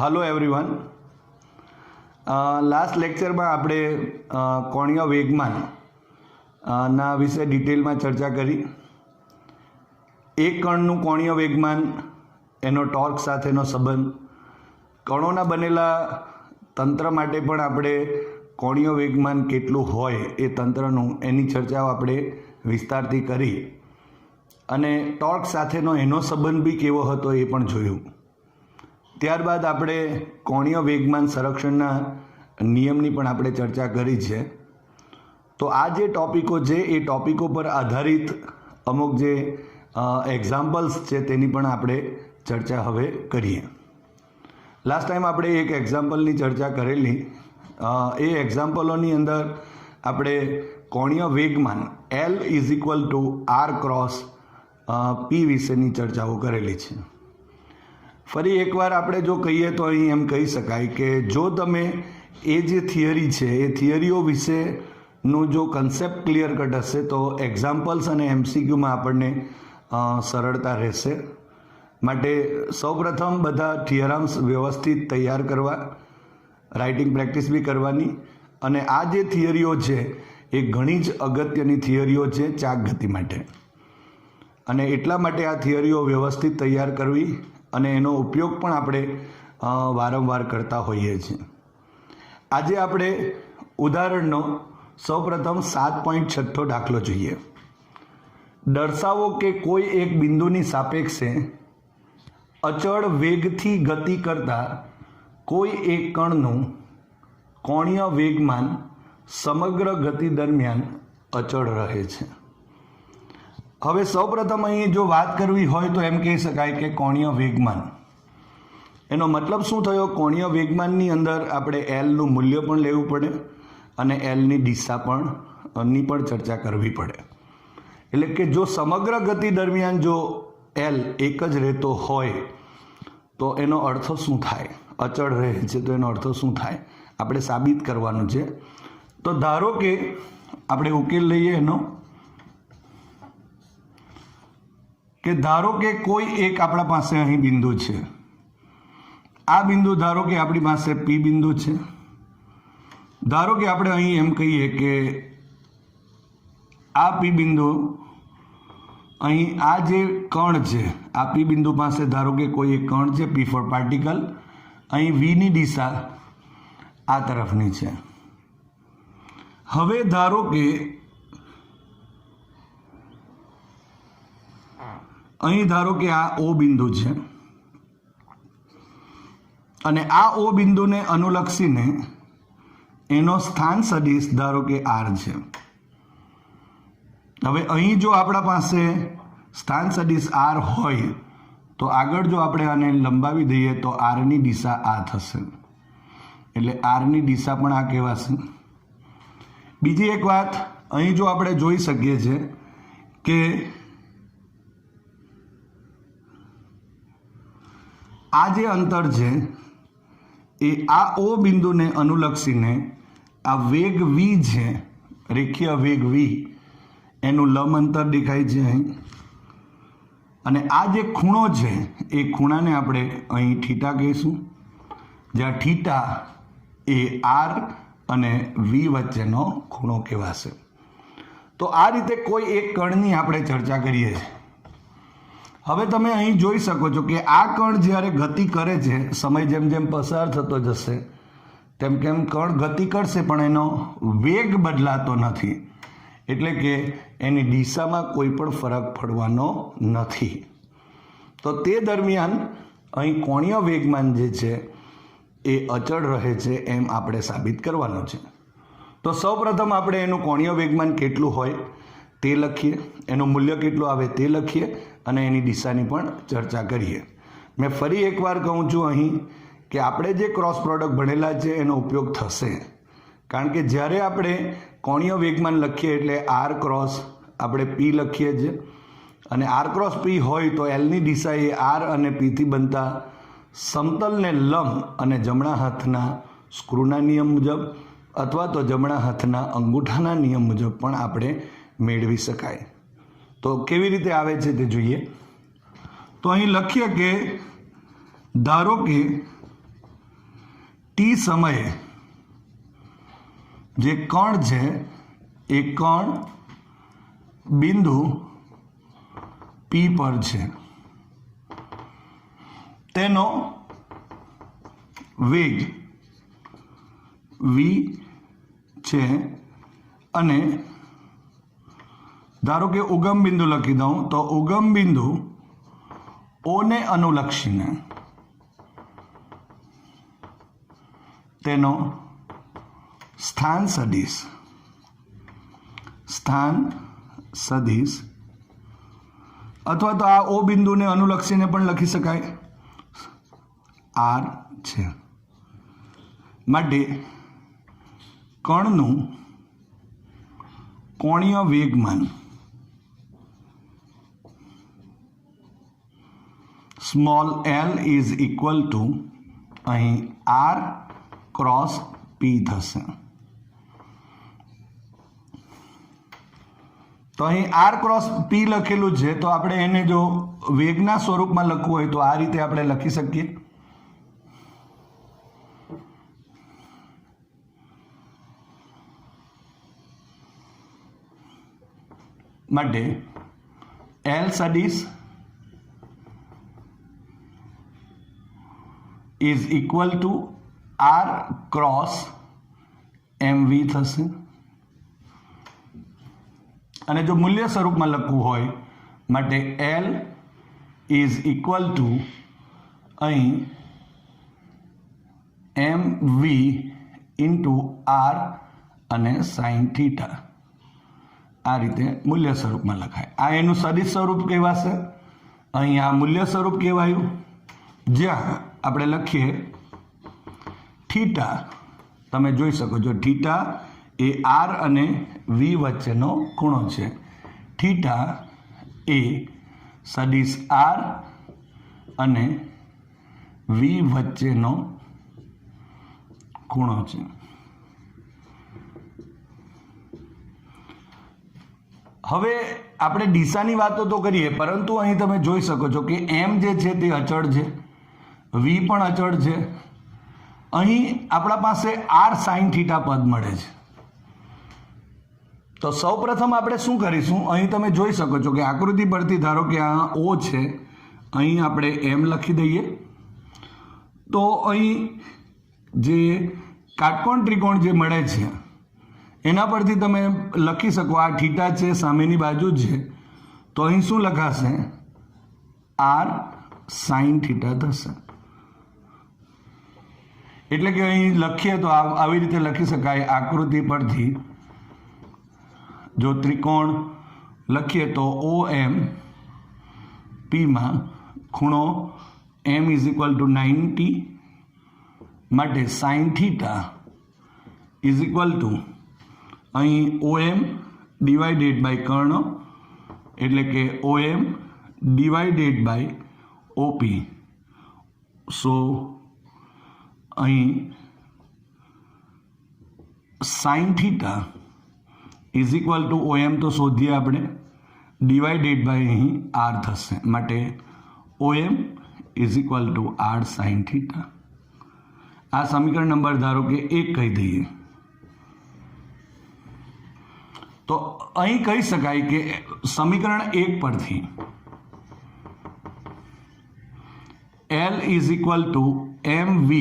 Hello everyone. Last lecture में આપણે કોણીય વેગમાન ના વિશે ડિટેલમાં ચર્ચા કરી। એક કણનું કોણીય વેગમાન, એનો ટોર્ક સાથેનો સંબંધ, કણોના બનેલા તંત્ર માટે પણ આપણે કોણીય વેગમાન કેટલું હોય એ તંત્રનું એની ચર્ચાઓ આપણે વિસ્તારથી કરી અને ટોર્ક સાથેનો એનો સંબંધ બી કેવો હતો એ પણ જોયું। ત્યારબાદ આપણે કોણીય વેગમાન સંરક્ષણના નિયમની પણ આપણે ચર્ચા કરી છે। તો આ જે ટોપિકો છે એ ટોપિકો પર આધારિત અમુક જે એક્ઝામ્પલ્સ છે તેની પણ આપણે ચર્ચા હવે કરીએ। લાસ્ટ ટાઈમ આપણે એક એક્ઝામ્પલની ચર્ચા કરેલી। એ એક્ઝામ્પલોની અંદર આપણે કોણીય વેગમાન L=R×P વિશેની ચર્ચાઓ કરેલી છે। ફરી એકવાર આપણે જો કહીએ તો અહીં એમ કહી શકાય કે જો તમે એ જે થિયરી છે એ થિયરીઓ વિશેનું જો કન્સેપ્ટ ક્લિયર કટ હશે તો એક્ઝામ્પલ્સ અને એમસીક્યુમાં આપણને સરળતા રહેશે। માટે સૌપ્રથમ બધા થિયરમ્સ વ્યવસ્થિત તૈયાર કરવા, રાઇટિંગ પ્રેક્ટિસ બી કરવાની। અને આ જે થિયરીઓ છે એ ઘણી જ અગત્યની થિયરીઓ છે ચાક ગતિ માટે, અને એટલા માટે આ થિયરીઓ વ્યવસ્થિત તૈયાર કરવી અને એનો ઉપયોગ પણ આપણે વારંવાર કરતા હોઈએ છીએ। આજે આપણે ઉદાહરણનો સૌપ્રથમ 7.6 દાખલો જોઈએ। દર્શાવો કે કોઈ એક બિંદુની સાપેક્ષે અચળ વેગથી ગતિ કરતા કોઈ એક કણનું કોણીય વેગમાન સમગ્ર ગતિ દરમિયાન અચળ રહે છે। હવે સૌપ્રથમ અહીં જો વાત કરવી હોય તો એમ કહી શકાય કે કોણીય વેગમાન, એનો મતલબ શું થયો? કોણીય વેગમાનની અંદર આપણે એલનું મૂલ્ય પણ લેવું પડે અને એલની દિશા પણ ચર્ચા કરવી પડે। એટલે કે જો સમગ્ર ગતિ દરમિયાન જો એલ એક જ રહેતો હોય તો એનો અર્થ શું થાય? અચળ રહે છે તો એનો અર્થ શું થાય? આપણે સાબિત કરવાનું છે। તો ધારો કે આપણે ઉકેલ લઈએ એનો, કે ધારો કે કોઈ એક આપણા પાસે અહીં બિંદુ છે। આ બિંદુ ધારો કે આપણી પાસે પી બિંદુ છે। ધારો કે આપણે અહીં એમ કહીએ કે આ પી બિંદુ, અહીં આ જે કણ છે, આ પી બિંદુ પાસે ધારો કે કોઈ એક કણ છે, પી ફોર પાર્ટિકલ, અહીં વીની દિશા આ તરફની છે। હવે ધારો કે અહીં ધારો કે આ ઓ બિંદુ છે અને આ ઓ બિંદુને અનુલક્ષીને એનો સ્થાન સદિશ ધારો કે આર છે। હવે અહીં જો આપણા પાસે સ્થાન સદિશ આર હોય તો આગળ જો આપણે આને લંબાવી દઈએ તો આરની દિશા આ થશે, એટલે આરની દિશા પણ આ કહેવાશે। બીજી એક વાત અહીં જો આપણે જોઈ શકીએ છીએ કે આ જે અંતર છે એ આ ઓ બિંદુને અનુલક્ષીને આ વેગ વી છે, રેખીય વેગ વી, એનું લંબ અંતર દેખાય છે અહીં। અને આ જે ખૂણો છે એ ખૂણાને આપણે અહીં થીટા કહીશું, જ્યાં થીટા એ આર અને વી વચ્ચેનો ખૂણો કહેવાશે। તો આ રીતે કોઈ એક કણની આપણે ચર્ચા કરીએ છીએ। હવે તમે અહીં જોઈ શકો છો કે આ કણ જ્યારે ગતિ કરે છે, સમય જેમ જેમ પસાર થતો જશે તેમ કેમ કણ ગતિ કરશે પણ એનો વેગ બદલાતો નથી, એટલે કે એની દિશામાં કોઈ પણ ફરક પડવાનો નથી। તો તે દરમિયાન અહીં કોણીય વેગમાન જે છે એ અચળ રહે છે એમ આપણે સાબિત કરવાનું છે। તો સૌપ્રથમ આપણે એનું કોણીય વેગમાન કેટલું હોય તે લખીએ, એનું મૂલ્ય કેટલું આવે તે લખીએ અને એની દિશાની પણ ચર્ચા કરીએ। મેં ફરી એકવાર કહું છું અહીં કે આપણે જે ક્રોસ પ્રોડક્ટ ભણેલા છે એનો ઉપયોગ થશે, કારણ કે જ્યારે આપણે કોણીય વેગમાન લખીએ એટલે આર ક્રોસ આપણે પી લખીએ છીએ, અને આર ક્રોસ પી હોય તો એલની દિશા એ આર અને પીથી બનતા સમતલને લંબ અને જમણા હાથના સ્ક્રૂના નિયમ મુજબ અથવા તો જમણા હાથના અંગૂઠાના નિયમ મુજબ પણ આપણે મેળવી શકાય। તો કેવી રીતે આવે છે તે જોઈએ। તો અહીં લખીએ કે ધારો કે ટી સમયે જે કણ છે એ કણ બિંદુ પી પર છે, તેનો વેગ v છે અને ધારો કે ઉગમ બિંદુ લખી દઉં તો ઉગમ બિંદુ ઓ ને અનુલક્ષીને તેનો સ્થાન સદિશ અથવા તો આ ઓ બિંદુને અનુલક્ષીને પણ લખી શકાય r છે. માટે કણનું કોણીય વેગમાન small l is equal two અહીં r ક્રોસ p થશે. તો અહીં r ક્રોસ p લખેલું છે, તો આપણે એને જો વેગના સ્વરૂપમાં લખવું હોય તો આ રીતે આપણે લખી શકીએ. માટે L સદિશ is equal two R cross MV થશે. અને જો મૂલ્ય સ્વરૂપમાં લખવું હોય માટે L ઇઝ ઇક્વલ ટુ અહીં MV ઇન્ટુ R અને સાઇન થીટા આ રીતે મૂલ્ય સ્વરૂપમાં લખાય. આ એનું સદિશ સ્વરૂપ કહેવાશે. અહીં આ મૂલ્ય સ્વરૂપ કહેવાયું, જ્યાં આપણે લખીએ થીટા. તમે જોઈ શકો છો થીટા એ આર અને વી વચ્ચેનો ખૂણો છે. થીટા એ સદિશ આર અને વી વચ્ચેનો ખૂણો છે. હવે આપણે દિશાની વાતો તો કરીએ, પરંતુ અહીં તમે જોઈ શકો છો કે એમ જે છે તે અચળ છે, વી પણ અચળ છે. અહીં આપણા પાસે આર સાઇન થીટા પદ મળે છે. તો સૌપ્રથમ આપણે શું કરીશું, અહીં તમે જોઈ શકો છો કે આકૃતિ પરથી ધારો કે આ ઓ છે, અહીં આપણે એમ લખી દઈએ. તો અહીં જે કાટકોણ ત્રિકોણ જે મળે છે એના પરથી તમે લખી શકો આ થીટા છે, સામેની બાજુ છે, તો અહીં શું લખાશે આર સાઇન થીટા થશે. એટલે કે અહીં લખીએ તો આવી રીતે લખી શકાય. આકૃતિ પરથી જો ત્રિકોણ લખીએ તો ઓ એમ પીમાં ખૂણો એમ ઇઝ ઇક્વલ ટુ 90 માટે sine theta is equal two અહીં OM ડિવાઇડેડ બાય કર્ણ એટલે કે OM ડિવાઇડેડ બાય OP. સો અહીં sine theta is equal to OM તો શોધીએ આપણે, ડિવાઇડેડ બાય અહીં R થશે. માટે OM is equal two R sine theta. આ સમીકરણ નંબર ધારો કે 1 કહી દઈએ. તો અહીં કહી શકાય કે સમીકરણ 1 પરથી L is equal two MV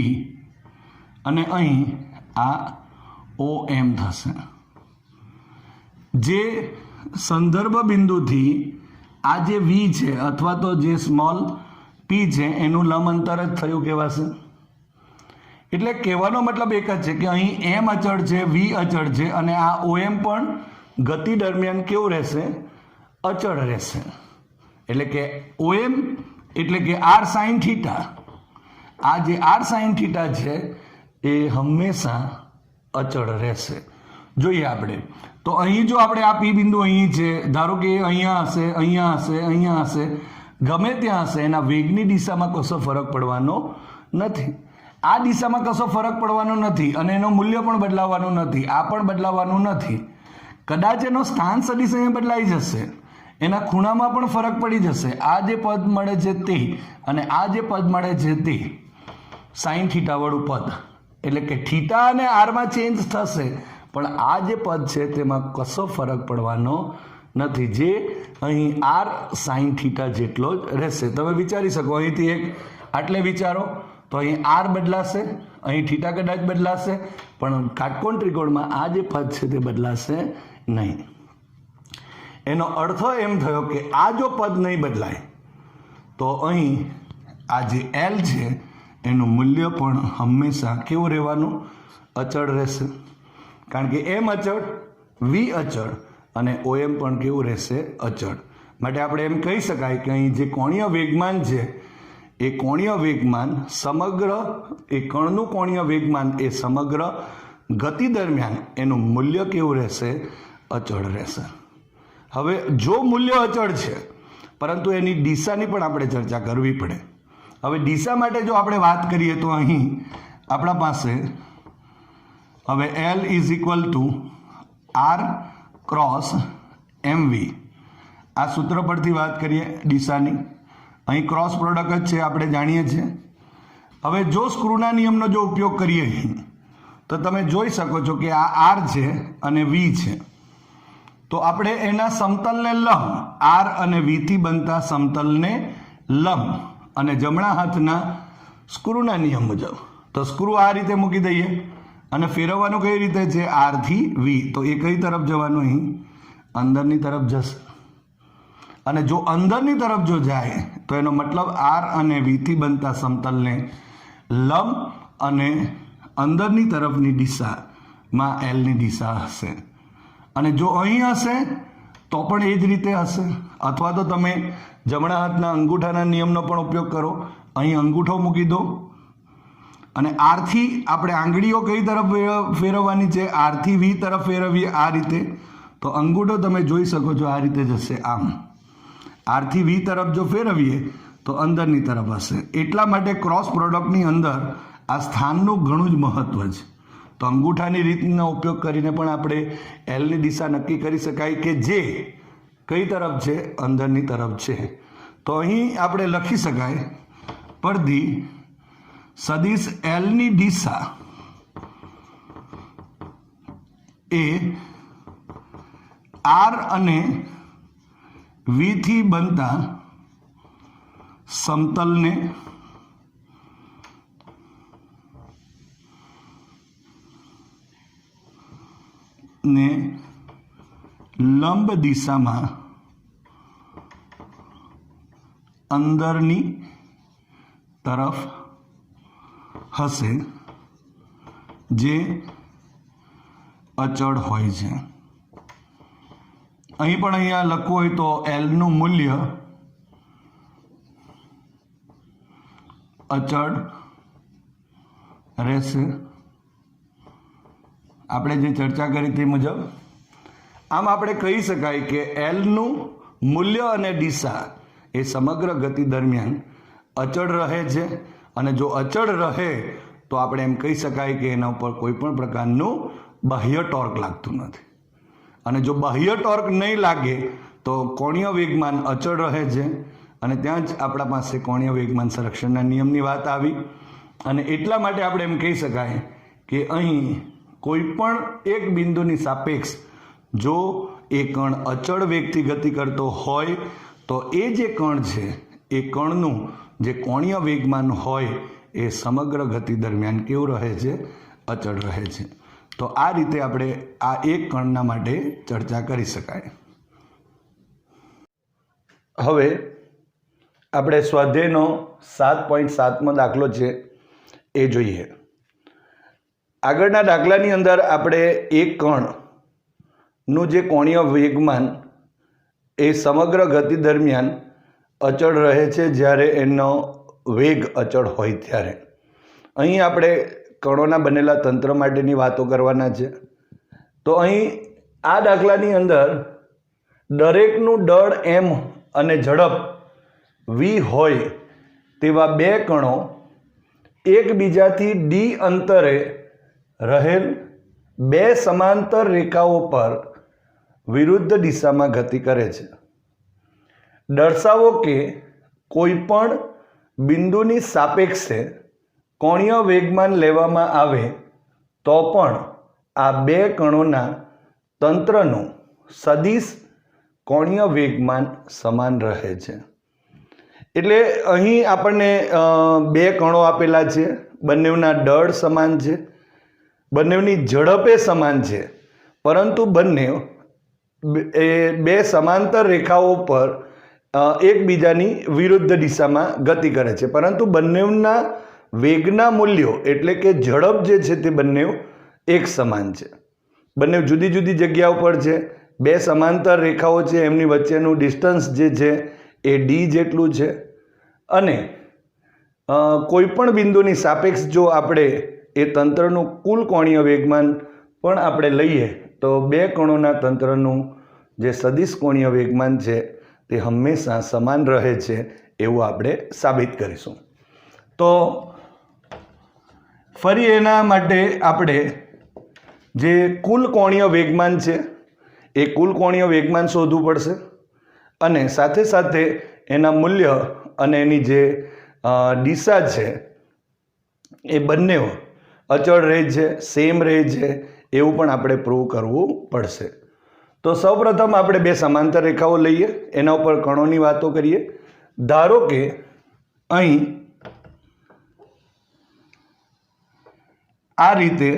અને અહીં આ OM થશે. જે સંદર્ભ બિંદુથી આ જે V છે અથવા તો જે સ્મોલ p છે એનું લંબ અંતર જ થયું કહેવાશે. એટલે કહેવાનો મતલબ એક જ છે કે અહીં M અચળ છે, V અચળ છે અને આ OM પણ ગતિ દરમિયાન કેવું રહેશે, અચળ રહેશે. એટલે કે OM એટલે કે R સાઇન થીટા, આ જે R સાઇન થીટા છે એ હંમેશા અચળ રહેશે. જોઈએ આપણે તો અહીં જો આપણે આ P બિંદુ અહીં છે, ધારો કે અહીંયા હશે, અહીંયા હશે, અહીંયા હશે, ગમે ત્યાં હશે, એના વેગની દિશામાં કશો ફરક પડવાનો નથી. આ દિશામાં કશો ફરક પડવાનો નથી અને એનું મૂલ્ય પણ બદલાવાનું નથી, આ પણ બદલાવાનું નથી. કદાચ એનો સ્થાન સદિશ અહીંયા બદલાઈ જશે, એના ખૂણામાં પણ ફરક પડી જશે. આ જે પદ મળે છે તે અને આ જે પદ મળે છે તે સાઇન થીટા વાળું પદ એટલે કે થીટા અને આરમાં ચેન્જ થશે, પણ આ જે પદ છે તેમાં કશો ફરક પડવાનો નથી, જે અહીં આર સાઇન થીટા જેટલો જ રહેશે. તમે વિચારી શકો, અહીંથી એક આટલે વિચારો તો અહીં આર બદલાશે, અહીં થીટા કદાચ બદલાશે, પણ કાટકોણ ત્રિકોણમાં આ જે પદ છે તે બદલાશે નહીં. એનો અર્થ એમ થયો કે આ જો પદ નહીં બદલાય તો અહીં આ જે એલ છે એનું મૂલ્ય પણ હંમેશા કેવું રહેવાનું? અચળ રહેશે. કારણ કે એમ અચળ, વી અચળ અને ઓએમ પણ કેવું રહેશે? અચળ. માટે આપણે એમ કહી શકાય કે અહીં જે કોણીય વેગમાન છે એ કોણીય વેગમાન સમગ્ર એ કણનું કોણીય વેગમાન એ સમગ્ર ગતિ દરમિયાન એનું મૂલ્ય કેવું રહેશે? અચળ રહેશે. હવે જો મૂલ્ય અચળ છે પરંતુ એની દિશાની પણ આપણે ચર્ચા કરવી પડે. હવે દિશા માટે જો આપણે વાત કરીએ તો અહીં આપણા પાસે હવે L is equal to R cross mv, આ સૂત્ર પરથી વાત કરીએ દિશાની. અહીં ક્રોસ પ્રોડક્ટ જ છે, આપણે જાણીએ છીએ. હવે જો સ્ક્રૂના નિયમનો જો ઉપયોગ કરીએ તો તમે જોઈ શકો છો કે આ આર છે અને વી છે, તો આપણે એના સમતલને લંબ, આર અને વીથી બનતા સમતલને લંબ અને જમણા હાથના સ્ક્રૂના નિયમ મુજબ તો સ્ક્રૂ આ રીતે મૂકી દઈએ અને ફેરવવાનું કઈ રીતે છે? આરથી વી. તો એ કઈ તરફ જવાનું? અહીં અંદરની તરફ જશે. અને જો અંદરની તરફ જો જાય તો એનો મતલબ આર અને વીથી બનતા સમતલને લંબ અને અંદરની તરફની દિશામાં એલની દિશા હશે. અને જો અહીં હશે તો પણ એ જ રીતે હશે. અથવા તો તમે જમણા હાથના અંગૂઠાના નિયમનો પણ ઉપયોગ કરો. અહીં અંગૂઠો મૂકી દો અને આરથી આપણે આંગળીઓ કઈ તરફ ફેરવવાની છે? આરથી વી તરફ ફેરવીએ આ રીતે. તો અંગૂઠો તમે જોઈ શકો છો આ રીતે જશે આમ. આરથી વી તરફ જો ફેરવીએ તો અંદરની તરફ હશે. એટલા માટે ક્રોસ પ્રોડક્ટની અંદર આ સ્થાનનું ઘણું જ મહત્વ છે. તો અંગૂઠાની રીતનો ઉપયોગ કરીને પણ આપણે એલની દિશા નક્કી કરી શકાય કે જે કઈ તરફ છે? અંદરની તરફ છે. તો અહીં આપણે લખી શકાય પરથી સદિશ એલની દિશા એ આર અને વીથી બનતા સમતલને લંબ દિશામાં અંદરની તરફ હશે, જે અચળ હોય છે. અહીં પણ અહીંયા લખવું હોય તો એલનું મૂલ્ય અચળ રહેશે. આપણે જે ચર્ચા કરી તે મુજબ આમ આપણે કહી શકાય કે એલનું મૂલ્ય અને દિશા એ સમગ્ર ગતિ દરમિયાન અચળ રહે છે. અને જો અચળ રહે તો આપણે એમ કહી શકાય કે એના ઉપર કોઈ પણ પ્રકારનું બાહ્ય ટોર્ક લાગતું નથી. અને જો બાહ્ય ટોર્ક નહીં લાગે તો કોણીય વેગમાન અચળ રહે છે. અને ત્યાં જ આપણા પાસે કોણીય વેગમાન સંરક્ષણના નિયમની વાત આવી. અને એટલા માટે આપણે એમ કહી શકાય કે અહીં કોઈ પણ એક બિંદુની સાપેક્ષ જો એ કણ અચળ વેગથી ગતિ કરતો હોય તો એ જે કણ છે એ કણનું જે કોણીય વેગમાન હોય એ સમગ્ર ગતિ દરમિયાન કેવું રહે છે? અચળ રહે છે. તો આ રીતે આપણે આ એક કણના માટે ચર્ચા કરી શકાય. હવે આપણે સ્વાધ્યાયનો 7.7મો દાખલો છે એ જોઈએ. આગળના દાખલાની અંદર આપણે એક કણનું જે કોણીય વેગમાન એ સમગ્ર ગતિ દરમિયાન અચળ રહે છે જ્યારે એનો વેગ અચળ હોય ત્યારે. અહીં આપણે કણોના બનેલા તંત્ર માટેની વાતો કરવાના છે. તો અહીં આ દાખલાની અંદર દરેકનું દળ એમ અને ઝડપ વી હોય તેવા બે કણો એકબીજાથી ડી અંતરે રહેલ બે સમાંતર રેખાઓ પર વિરુદ્ધ દિશામાં ગતિ કરે છે. દર્શાવો કે કોઈ પણ બિંદુની સાપેક્ષે કોણીય વેગમાન લેવામાં આવે તો પણ આ બે કણોના તંત્રનું સદિશ કોણીય વેગમાન સમાન રહે છે. એટલે અહીં આપણને બે કણો આપેલા છે, બંનેના દળ સમાન છે, બંનેની ઝડપે સમાન છે, પરંતુ બંને એ બે સમાંતર રેખાઓ પર એકબીજાની વિરુદ્ધ દિશામાં ગતિ કરે છે, પરંતુ બંનેના વેગના મૂલ્યો એટલે કે ઝડપ જે છે તે બંને એક સમાન છે. બંને જુદી જુદી જગ્યાઓ પર છે. બે સમાંતર રેખાઓ છે, એમની વચ્ચેનું ડિસ્ટન્સ જે છે એ ડી જેટલું છે. અને કોઈ પણ બિંદુની સાપેક્ષ જો આપણે એ તંત્રનું કુલ કોણીય વેગમાન પણ આપણે લઈએ તો બે કણોના તંત્રનું જે સદિશ કોણીય વેગમાન છે તે હંમેશા સમાન રહે છે એવું આપણે સાબિત કરીશું. તો ફરી એના માટે આપણે જે કુલ કોણીય વેગમાન છે એ કુલ કોણીય વેગમાન શોધવું પડશે, અને સાથે સાથે એના મૂલ્ય અને એની જે દિશા છે એ બંને અચળ રહે છે, સેમ રહે છે એવું પણ આપણે પ્રૂવ કરવું પડશે. તો સૌપ્રથમ આપણે બે સમાંતર રેખાઓ લઈએ, એના ઉપર કણોની વાતો કરીએ. ધારો કે અહીં આ રીતે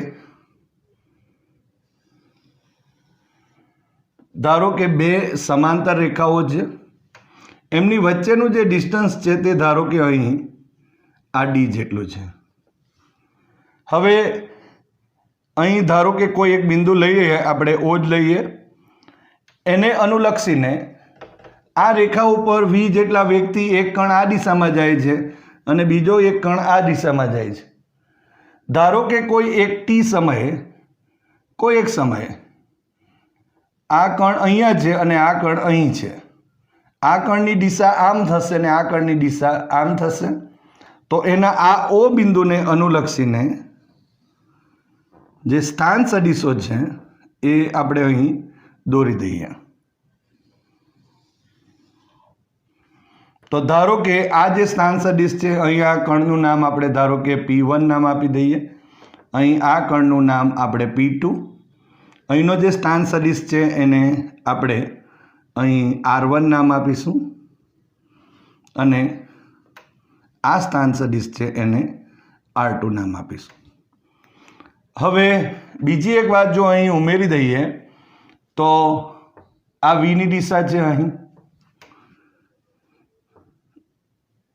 ધારો કે બે સમાંતર રેખાઓ છે, એમની વચ્ચેનું જે ડિસ્ટન્સ છે તે ધારો કે અહીં આ ડી જેટલું છે. હવે અહીં ધારો કે કોઈ એક બિંદુ લઈએ, આપણે ઓ જ લઈએ, એને અનુલક્ષીને આ રેખા ઉપર વી જેટલા વેગથી એક કણ આ દિશામાં જાય છે અને બીજો એક કણ આ દિશામાં જાય છે. ધારો કે કોઈ એક ટી સમયે કોઈ એક સમયે આ કણ અહીંયા છે અને આ કણ અહીં છે. આ કણની દિશા આમ થશે ને આ કણની દિશા આમ થશે. તો એના આ ઓ બિંદુને અનુલક્ષીને જે સ્થાન સદિશો છે એ આપણે અહીં દોરી દઈએ. તો ધારો કે આ જે સ્થાન સદિશ છે, અહીં આ કણનું નામ આપણે ધારો કે P1 નામ આપી દઈએ, અહીં આ કણનું નામ આપણે P2, અહીંનો જે સ્થાન સદિશ છે એને આપણે અહીં R1 નામ આપીશું, અને આ સ્થાન સદિશ છે એને R2 નામ આપીશું. હવે બીજી એક વાત જો અહીં ઉમેરી દઈએ તો આ વીની દિશા છે અહીં,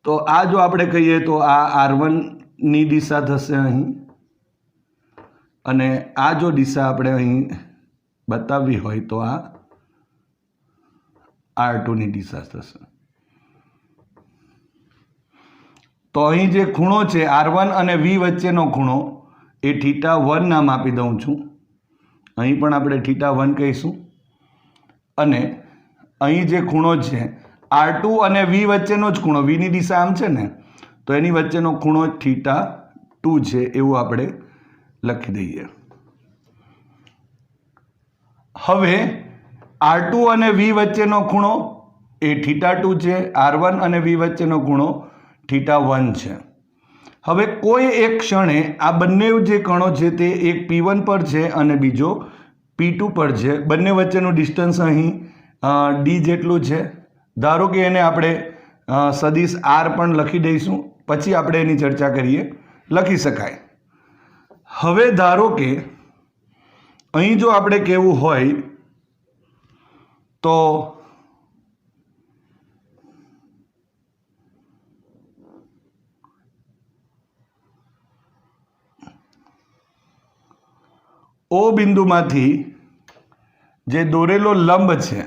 તો આ જો આપણે કહીએ તો આ R1ની દિશા થશે અહીં, અને આ જો દિશા આપણે અહીં બતાવવી હોય તો આ R2ની દિશા થશે. તો અહીં જે ખૂણો છે R1 અને V વચ્ચેનો ખૂણો એ θ1 નામ આપી દઉં છું. અહીં પણ આપણે θ1 કહીશું, અને અહીં જે ખૂણો છે R2 અને V વચ્ચેનો જ ખૂણો, Vની દિશા આમ છે ને, તો એની વચ્ચેનો ખૂણો θ2 છે એવું આપણે લખી દઈએ. હવે R2 અને V વચ્ચેનો ખૂણો એ θ2 છે, R1 અને V વચ્ચેનો ખૂણો θ1 છે. હવે કોઈ એક ક્ષણે આ બંને જે કણો છે તે એક P1 પર છે અને બીજો P2 પર છે. બંને વચ્ચેનું ડિસ્ટન્સ અહીં D જેટલું છે. ધારો કે એને આપણે સદિશ R પણ લખી દઈશું, પછી આપણે એની ચર્ચા કરીએ. લખી શકાય. હવે ધારો કે અહીં જો આપણે કહેવું હોય તો O બિંદુમાંથી જે દોરેલો લંબ છે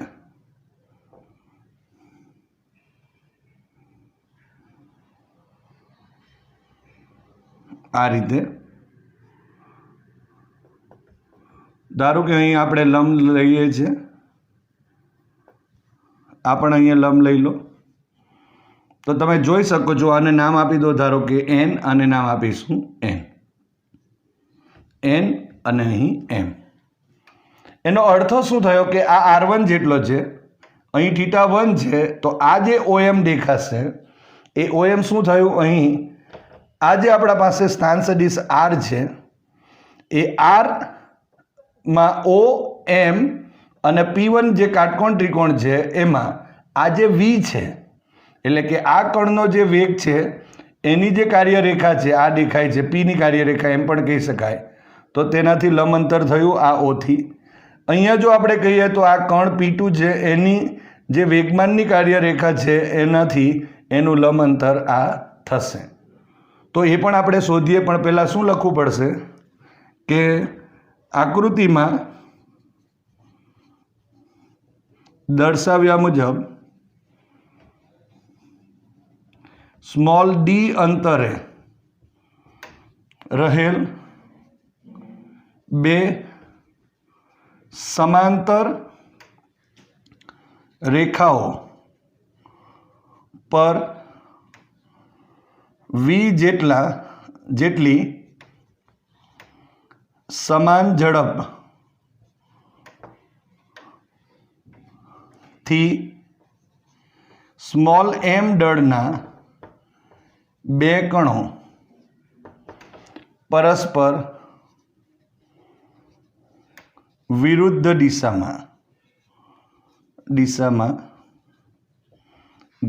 આ રીતે, ધારો કે અહીં આપણે લંબ લઈએ છીએ, આ પણ અહીંયા લંબ લઈ લો, તો તમે જોઈ શકો છો. આને નામ આપી દો ધારો કે N, આને નામ આપીશું N અને અહીં M. એનો અર્થ શું થયો કે આ R1 જેટલો છે, અહીં θ1 છે, તો આ જે OM દેખાશે એ OM શું થયું, અહીં આ જે આપણા પાસે સ્થાન સદિશ આર છે એ આરમાં ઓ એમ અને P1 જે કાટકોણ ત્રિકોણ છે એમાં આ જે વી છે એટલે કે આ કણનો જે વેગ છે એની જે કાર્યરેખા છે આ દેખાય છે પીની કાર્યરેખા એમ પણ કહી શકાય, તો તેનાથી લંબ અંતર થયું આ ઓથી. અહીંયા જો આપણે કહીએ તો આ કણ P2 છે એની જે વેગમાનની કાર્યરેખા છે એનાથી એનું લંબ અંતર આ થશે. તો એ પણ આપણે શોધીએ, પણ પહેલાં શું લખવું પડશે કે આકૃતિમાં દર્શાવ્યા મુજબ સ્મોલ ડી અંતરે રહેલ બે સમાંતર રેખાઓ પર વી જેટલી સમાન ઝડપથી સ્મોલ એમ દળના બે કણો પરસ્પર વિરુદ્ધ દિશામાં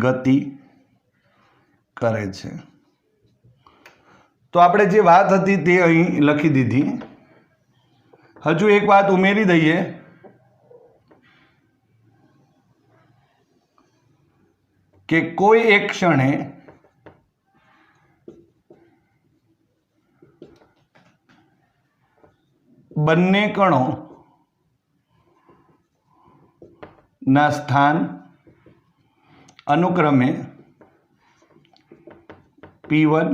ગતિ કરે છે. તો આપણે જે વાત હતી તે અહીં લખી દીધી. હજુ એક વાત ઉમેરી દઈએ કે કોઈ એક ક્ષણે બંને કણો ના સ્થાન અનુક્રમે P1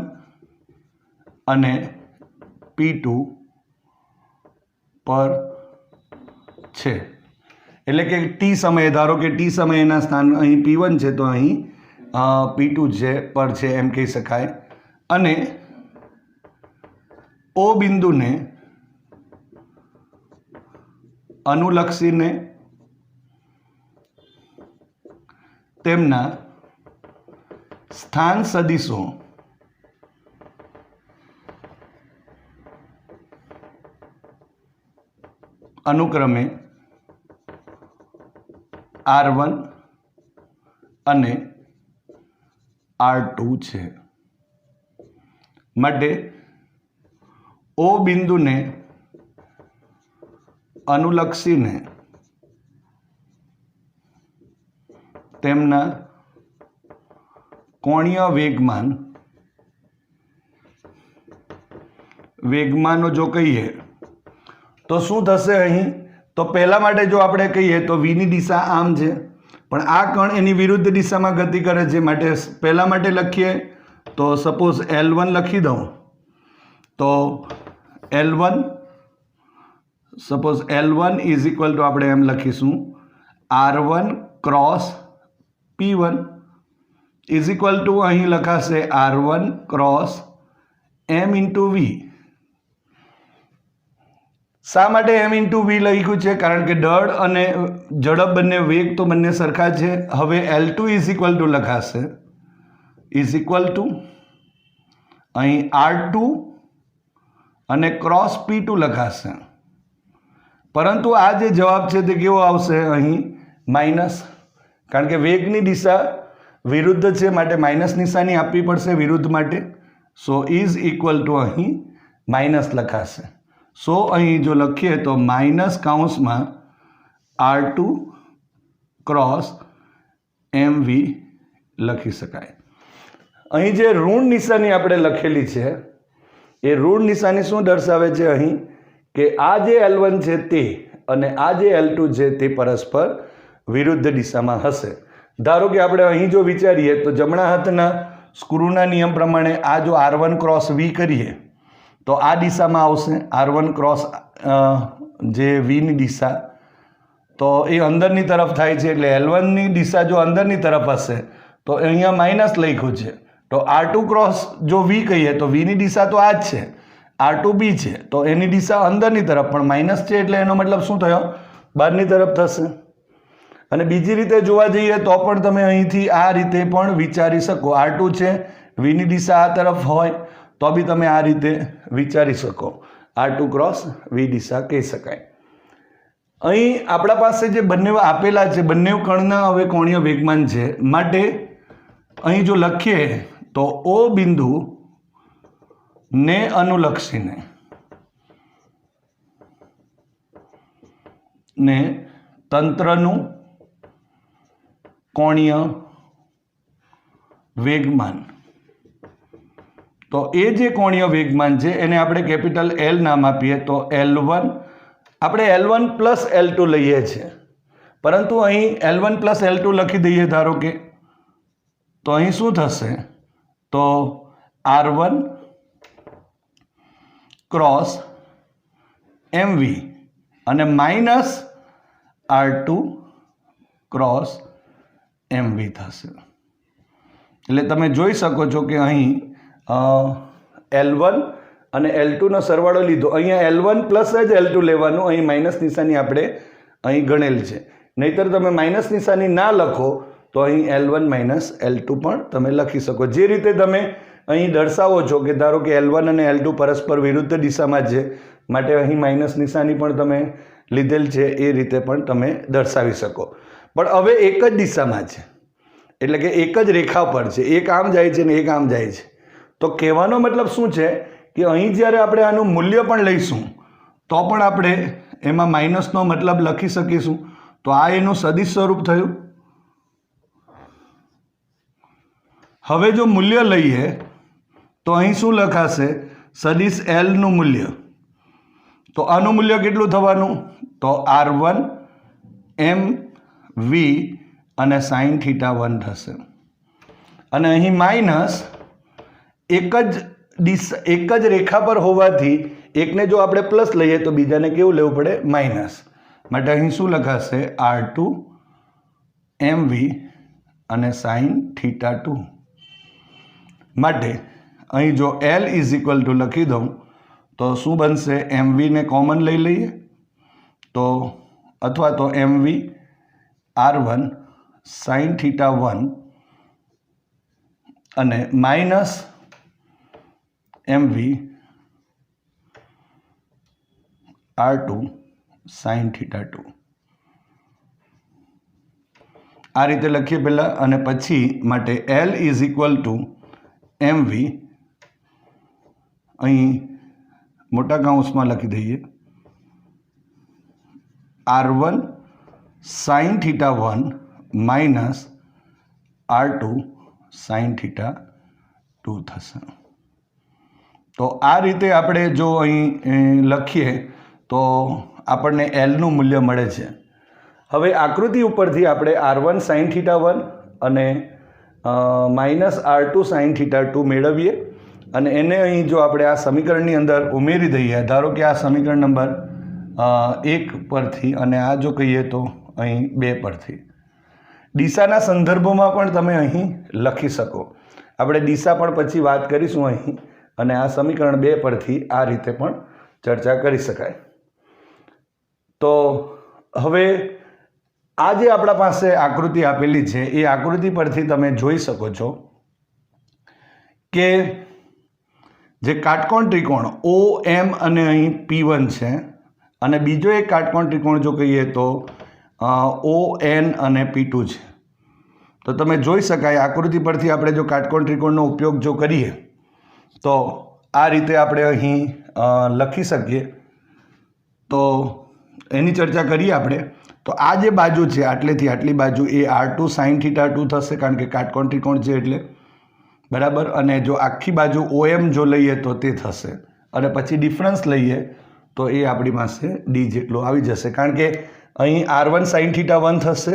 અને P2 પર છે. એટલે કે ટી સમયે, ધારો કે ટી સમયના સ્થાન અહીં P1 છે તો અહીં P2 છે પર છે એમ કહી શકાય. અને ઓ બિંદુને અનુલક્ષીને તેમના સ્થાન સદિશો અનુક્રમે R1 અને R2 છે. માટે ઓ બિંદુને અનુલક્ષીને તેમના કોણીય વેગમાનો જો કહીએ તો શું થશે અહીં? તો પહેલા માટે જો આપણે કહીએ તો વીની દિશા આમ છે, પણ આ કણ એની વિરુદ્ધ દિશામાં ગતિ કરે છે. માટે પહેલા માટે લખીએ તો સપોઝ L1 લખી દઉં તો L1 ઇઝ ઇક્વલ ટુ આપણે એમ લખીશું R1 cross P1 is equal two અહીં લખાશે R1 ક્રોસ M ઇન્ટુ વી. શા માટે M ઇન્ટુ વી લખ્યું છે? કારણ કે દળ અને ઝડપ બંને વેગ તો બંને સરખા છે. હવે L2 ઇઝ ઇક્વલ ટુ લખાશે ઇઝ ઇક્વલ ટુ અહીં R2 અને ક્રોસ P2 લખાશે. પરંતુ આ જે જવાબ છે તે કેવો આવશે? અહીં માઇનસ, કારણ કે વેગની દિશા વિરુદ્ધ છે માટે માઇનસ નિશાની આપવી પડશે વિરુદ્ધ માટે. સો ઇઝ ઇક્વલ ટુ અહીં માઇનસ લખાશે. સો અહીં જો લખીએ તો માઇનસ કૌંસમાં R2 ક્રોસ MV લખી શકાય. અહીં જે ઋણ નિશાની આપણે લખેલી છે એ ઋણ નિશાની શું દર્શાવે છે? અહીં કે આ જે L1 છે તે અને આ જે L2 છે તે પરસ્પર વિરુદ્ધ દિશામાં હશે. ધારો કે આપણે અહીં જો વિચારીએ તો જમણા હાથના સ્ક્રૂના નિયમ પ્રમાણે આ જો R1 ક્રોસ V કરીએ તો આ દિશામાં આવશે. R1 ક્રોસ જે Vની દિશા તો એ અંદરની તરફ થાય છે, એટલે L1ની દિશા જો અંદરની તરફ હશે તો અહીંયા માઇનસ લખ્યું છે. તો R2 ક્રોસ જો V કહીએ તો Vની દિશા તો આ જ છે, R2 B છે તો એની દિશા અંદરની તરફ, પણ માઇનસ છે એટલે એનો મતલબ શું થયો? બહારની તરફ થશે. અને બીજી રીતે જોવા જઈએ તો પણ તમે અહીંથી આ રીતે પણ વિચારી શકો. R2 છે, Vની દિશા આ તરફ હોય તો બી તમે આ રીતે વિચારી શકો, R2 ક્રોસ V દિશા કહી શકાય. અહીં આપણા પાસે જે બંને આપેલા છે, બંને કણના હવે કોણીય વેગમાન છે, માટે અહીં જો લખીએ તો O બિંદુ ને અનુલક્ષીને ને તંત્રનું કોણીય વેગમાન, તો એ જે કોણીય વેગમાન છે એને આપણે કેપિટલ L નામ આપીએ તો L1. આપણે L1 પ્લસ L2 લઈએ છીએ, પરંતુ અહીં L1 પ્લસ L2 લખી દઈએ ધારો કે, તો અહીં શું થશે તો R1 ક્રોસ MV અને માઇનસ R2 ક્રોસ MV થશે. એટલે તમે જોઈ શકો છો કે અહીં L1 અને L2નો સરવાળો લીધો, અહીંયા L1 પ્લસ જ L2 લેવાનું, અહીં માઇનસ નિશાની આપણે અહીં ગણેલ છે. નહીતર તમે માઇનસ નિશાની ના લખો તો અહીં L1 માઇનસ L2 પણ તમે લખી શકો. જે રીતે તમે અહીં દર્શાવો છો કે ધારો કે L1 અને L2 પરસ્પર વિરુદ્ધ દિશામાં છે, માટે અહીં માઇનસ નિશાની પણ તમે લીધેલ છે, એ રીતે પણ તમે દર્શાવી શકો. પણ હવે એક જ દિશામાં છે, એટલે કે એક જ રેખા પર છે, એક આમ જાય છે ને એક આમ જાય છે. તો કહેવાનો મતલબ શું છે કે અહીં જ્યારે આપણે આનું મૂલ્ય પણ લઈશું તો પણ આપણે એમાં માઇનસનો મતલબ લખી શકીશું. તો આ એનું સદિશ સ્વરૂપ થયું. હવે જો મૂલ્ય લઈએ તો અહીં શું લખાશે, સદિશ L નું મૂલ્ય. તો આનું મૂલ્ય કેટલું થવાનું તો R1 MV અને sin θ1 થશે. અને અહીં માઇનસ એક જ રેખા પર હોવાથી એકને જો આપણે પ્લસ લઈએ તો બીજાને કેવું લેવું પડે, માઇનસ. માટે અહીં શું લખાશે R2 MV અને sin θ2. માટે અહીં જો L ઇઝ ઇક્વલ ટુ લખી દઉં તો શું બનશે, MV ને કોમન લઈ લઈએ તો, અથવા તો MV R1 sin θ1 અને માઇનસ MV R2 sin θ2. આ રીતે લખીએ પહેલાં, અને પછી માટે L is equal two MV, અહીં મોટા કૌંસમાં લખી દઈએ, R1 sin θ1 minus R2 sin θ2 થશે. તો આ રીતે આપણે જો અહીં લખીએ તો આપણને L નું મૂલ્ય મળે છે. હવે આકૃતિ ઉપરથી આપણે R1 sin θ1 અને માઇનસ R2 sin θ2 મેળવીએ, અને એને અહીં જો આપણે આ સમીકરણની અંદર ઉમેરી દઈએ, ધારો કે આ સમીકરણ નંબર 1 પરથી, અને આ જો કહીએ તો અહીં 2 પરથી. દિશાના સંદર્ભમાં પણ તમે અહીં લખી શકો. આપણે દિશા પણ પછી વાત કરીશું અહીં, અને આ સમીકરણ 2 પરથી આ રીતે પણ ચર્ચા કરી શકાય. તો હવે આ જે આપણા પાસે આકૃતિ આપેલી છે, એ આકૃતિ પરથી તમે જોઈ શકો છો કે જે કાટકોણ ત્રિકોણ OM અને અહીં P1 છે, અને બીજો એક કાટકોણ ત્રિકોણ જો કહીએ તો ON અને P2 છે. તો તમે જોઈ શકાય આકૃતિ પરથી આપણે જો કાટકોણ ત્રિકોણનો ઉપયોગ જો કરીએ તો આ રીતે આપણે અહીં લખી શકીએ. તો એની ચર્ચા કરીએ આપણે. તો આ જે બાજુ છે, આટલેથી આટલી બાજુ, એ R2 sin θ2 થશે, કારણ કે કાટકોણ ત્રિકોણ છે એટલે, બરાબર. અને જો આખી બાજુ OM જો લઈએ તો તે થશે, અને પછી ડિફરન્સ લઈએ તો એ આપણી પાસે D જેટલું આવી જશે, કારણ કે અહીં R1 sin θ1 થશે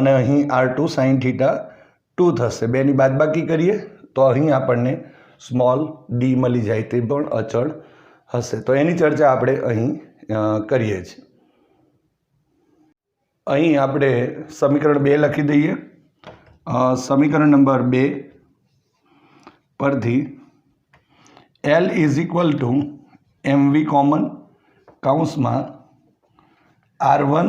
અને અહીં R2 sin θ2 થશે. બેની બાદબાકી કરીએ તો અહીં આપણને સ્મોલ d મળી જાય, તે પણ અચળ હશે. તો એની ચર્ચા આપણે અહીં કરીએ છીએ. અહીં આપણે સમીકરણ 2 લખી દઈએ. સમીકરણ નંબર 2 પરથી L is equal two MV common કૌંસમાં R1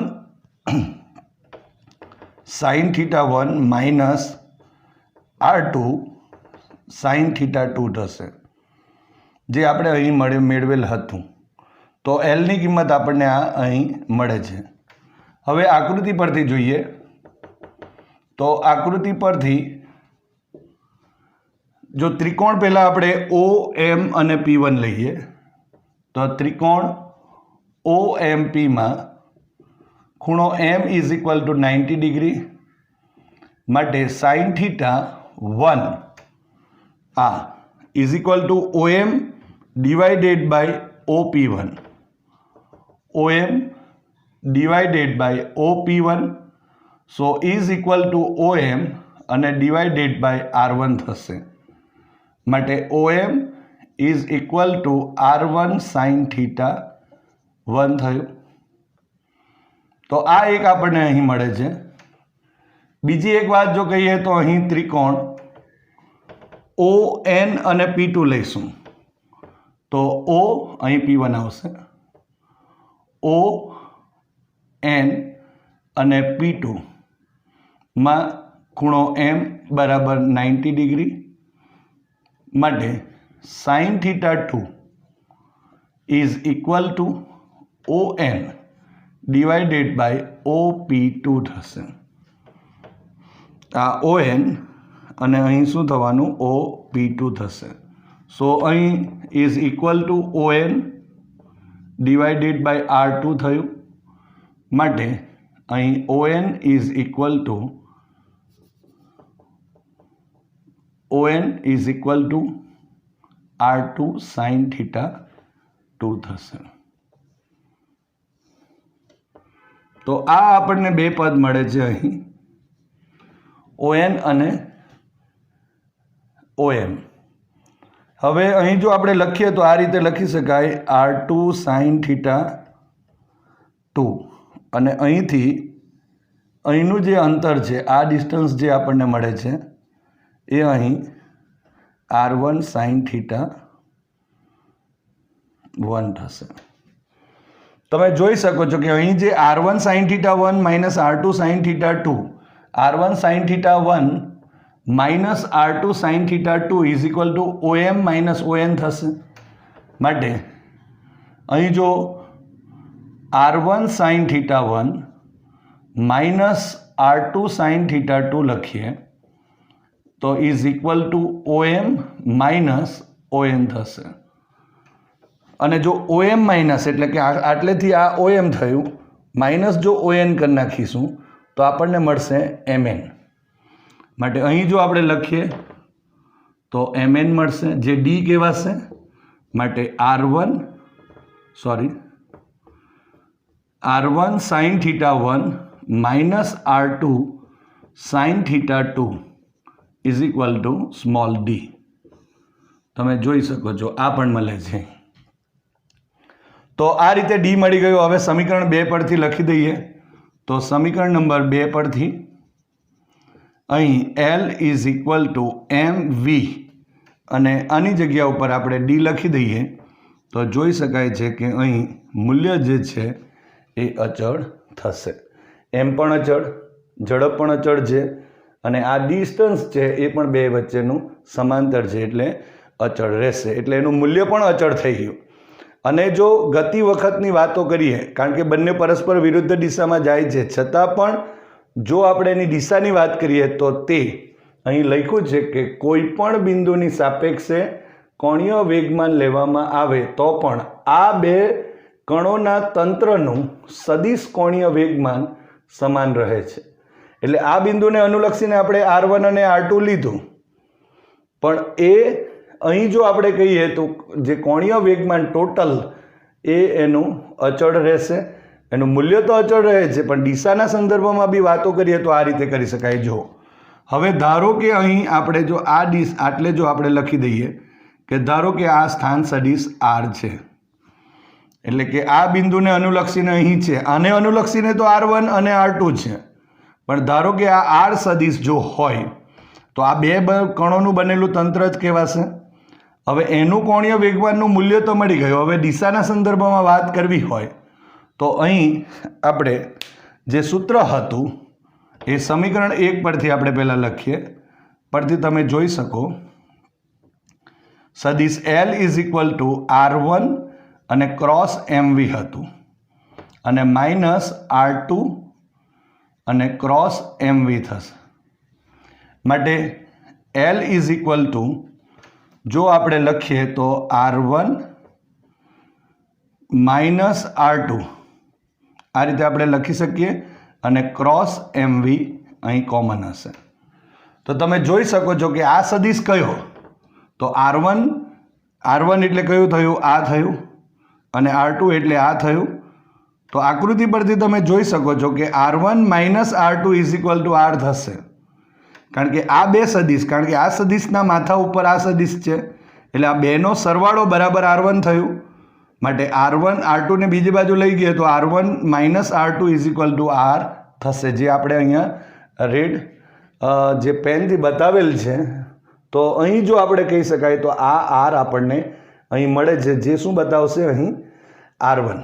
sin θ1 minus R2 sin θ2 થશે. જે આપણે અહીં મેળવેલ હતું. તો એલની કિંમત આપણને આ અહીં મળે છે. હવે આકૃતિ પરથી જોઈએ તો આકૃતિ પરથી જો ત્રિકોણ પહેલાં આપણે ઓ એમ અને P1 લઈએ તો ત્રિકોણ ઓ એમ પીમાં ખૂણો m is equal to 90 degree માટે સાઇન થીટા 1 આ is equal to OM divided by OP1 OM divided by OP1 so is equal to OM અને ડિવાઇડેડ બાય R1 થશે માટે OM is equal to R1 sine theta 1 થયું. તો આ એક આપણને અહીં મળે છે. બીજી એક વાત જો કહીએ તો અહીં ત્રિકોણ ON અને P2 લઈશું તો O અહીં P1 આવશે, ON અને P2 માં ખૂણો m બરાબર 90 ડિગ્રી માટે sine theta 2 is equal to ON divided by OP2 થશે. આ ON અને અહીં શું થવાનું OP2 થશે. સો અહીં is equal to ON divided by R2 થયું માટે અહીં ON is equal to R2 sine theta 2 થશે. તો આ આપણને બે પદ મળે છે અહીં ON અને OM. હવે અહીં જો આપણે લખીએ તો આ રીતે લખી શકાય R2 સાઇન થીટા 2 અને અહીંનું જે અંતર છે આ ડિસ્ટન્સ જે આપણને મળે છે એ અહીં R1 સાઇન થીટા 1 થશે. તમે જોઈ શકો છો કે અહીં જે R1 sine theta 1 minus R2 sine theta 2 R1 sine theta 1 minus R2 sine theta 2 is equal to OM minus ON થશે માટે અહીં જો R1 sine theta 1 minus R2 sine theta 2 લખીએ તો is equal to OM minus ON થશે. અને જો OM minus એટલે કે આટલેથી આ OM થયું માઇનસ જો ON કરી નાખીશું તો આપણને મળશે MN માટે અહીં જો આપણે લખીએ તો MN મળશે જે D કહેવાશે માટે R1 sine theta 1 minus R2 sine theta 2 is equal two small d. તમે જોઈ શકો છો આ પણ મળે છે. તો આ રીતે D મળી ગયું. હવે સમીકરણ 2 પરથી લખી દઈએ તો સમીકરણ નંબર 2 પરથી અહીં L is equal two MV અને આની જગ્યા ઉપર આપણે D લખી દઈએ તો જોઈ શકાય છે કે અહીં મૂલ્ય જે છે એ અચળ થશે. M પણ અચળ, ઝડપ પણ અચળ છે અને આ ડિસ્ટન્સ છે એ પણ બે વચ્ચેનું સમાંતર છે એટલે અચળ રહેશે એટલે એનું મૂલ્ય પણ અચળ થઈ ગયું. અને જો ગતિ વખતની વાતો કરીએ કારણ કે બંને પરસ્પર વિરુદ્ધ દિશામાં જાય છે છતાં પણ જો આપણે એની દિશાની વાત કરીએ તો તે અહીં લખ્યું છે કે કોઈ પણ બિંદુની સાપેક્ષે કોણીય વેગમાન લેવામાં આવે તો પણ આ બે કણોના તંત્રનું સદિશ કોણીય વેગમાન સમાન રહે છે. એટલે આ બિંદુને અનુલક્ષીને આપણે R1 અને R2 લીધું પણ એ અહીં જો આપણે કહીએ તો જે કોણીય વેગમાન ટોટલ એનું અચળ રહેશે. એનું મૂલ્ય તો અચળ રહે છે પણ દિશાના સંદર્ભમાં બી વાતો કરીએ તો આ રીતે કરી શકાય. જો હવે ધારો કે અહીં આપણે જો આટલે જો આપણે લખી દઈએ કે ધારો કે આ સ્થાન સદિશ R છે એટલે કે આ બિંદુને અનુલક્ષીને અહીં છે આને અનુલક્ષીને તો R1 અને R2 છે પણ ધારો કે આ R સદિશ જો હોય તો આ બે કણોનું બનેલું તંત્ર જ કહેવાશે. હવે એનું કોણીય વેગમાનનું મૂલ્ય તો મળી ગયું. હવે દિશાના સંદર્ભમાં વાત કરવી હોય તો અહીં આપણે જે સૂત્ર હતું એ સમીકરણ 1 પરથી આપણે પહેલાં લખીએ. પરથી તમે જોઈ શકો સદિશ L is equal to R1 અને ક્રોસ MV હતું અને માઇનસ R2 અને ક્રોસ MV થશે. માટે L ઇઝ ઇક્વલ ટુ જો આપણે લખીએ તો R1 માઇનસ R2 આ રીતે આપણે લખી શકીએ અને ક્રોસ MV અહીં કોમન હશે. તો તમે જોઈ શકો છો કે આ સદિશ કયો તો R1 એટલે કયું થયું આ થયું અને R2 એટલે આ થયું. તો આકૃતિ પરથી તમે જોઈ શકો છો કે R1 minus R2 is equal two R થશે કારણ કે આ બે સદિશ કારણ કે આ સદિશના માથા ઉપર આ સદિશ છે એટલે આ બેનો સરવાળો બરાબર R1 થયું. માટે R1 R2 ને બીજી બાજુ લઈ ગઈએ તો R1 minus R2 is equal two R થશે જે આપણે અહીંયા રેડ જે પેનથી બતાવેલ છે. તો અહીં જો આપણે કહી શકાય તો આ R આપણને અહીં મળે છે જે શું બતાવશે અહીં R1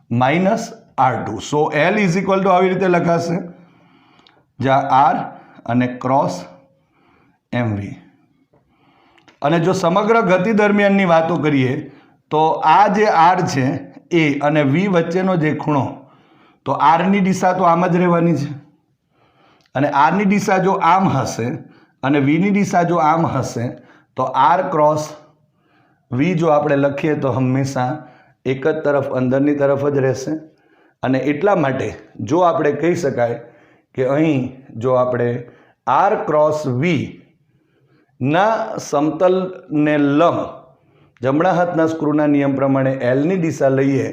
minus R2. So L is equal two આવી રીતે લખાશે જ્યાં R અને ક્રોસ MV. અને જો સમગ્ર ગતિ દરમિયાનની વાતો કરીએ તો આ જે R છે એ અને V વચ્ચેનો જે ખૂણો તો R ની દિશા તો આમ જ રહેવાની છે અને R ની દિશા જો આમ હશે અને V ની દિશા જો આમ હશે તો R ક્રોસ V જો આપણે લખીએ તો હંમેશા એક જ તરફ અંદરની તરફ જ રહેશે. અને એટલા માટે જો આપણે કહી શકાય કે અહીં જો આપણે R ક્રોસ V ના સમતલને લંબ જમણા હાથના સ્ક્રૂના નિયમ પ્રમાણે L ની દિશા લઈએ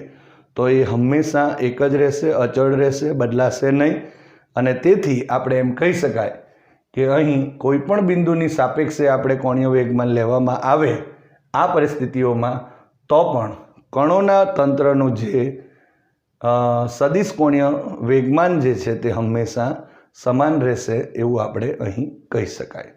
તો એ હંમેશા એક જ રહેશે, અચળ રહેશે, બદલાશે નહીં. અને તેથી આપણે એમ કહી શકાય કે અહીં કોઈ પણ બિંદુની સાપેક્ષે આપણે કોણીય વેગમાન લેવામાં આવે આ પરિસ્થિતિઓમાં તો પણ કણોના તંત્રનું જે સદિશ કોણીય વેગમાન જે છે તે હંમેશા સમાન રહેશે એવું આપણે અહીં કહી શકાય.